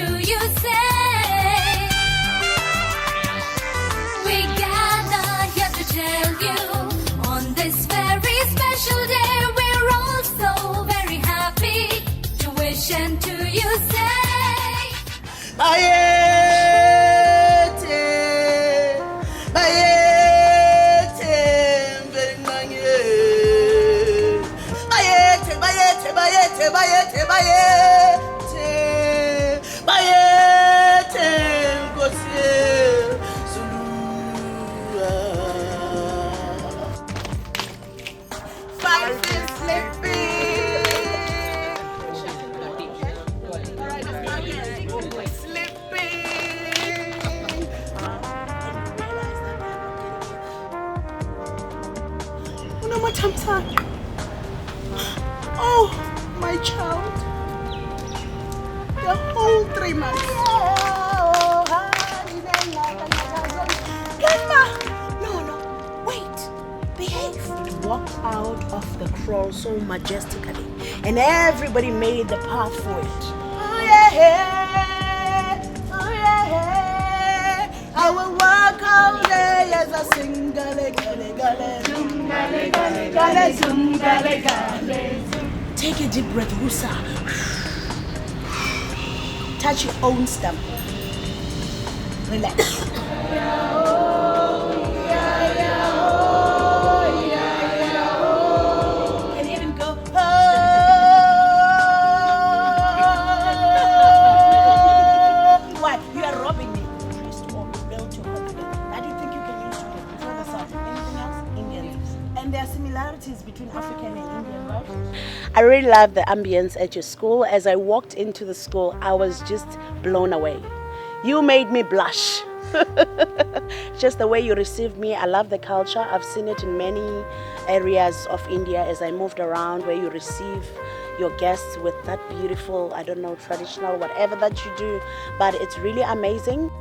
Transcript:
do you say? We gather here to tell you on this very special day, we're all so very happy to wish and to you say. Oh, my child. The whole 3 months. Grandma! No, wait. Behave. Walked out of the crawl so majestically, and everybody made the path for it. Oh yeah, oh yeah. I will walk all day as I sing gale gale gale. Take a deep breath, Rusa. Touch your own stomach. Relax. And even go. What? You are robbing me. Built your confidence. How do you think you can use it before the South? Anything else? Indians. And there are similarities between African and Indian, right? I really love the ambience at your school. As I walked into the school, I was just blown away. You made me blush. Just the way you received me. I love the culture. I've seen it in many areas of India as I moved around, where you receive your guests with that beautiful, I don't know, traditional, whatever that you do. But it's really amazing.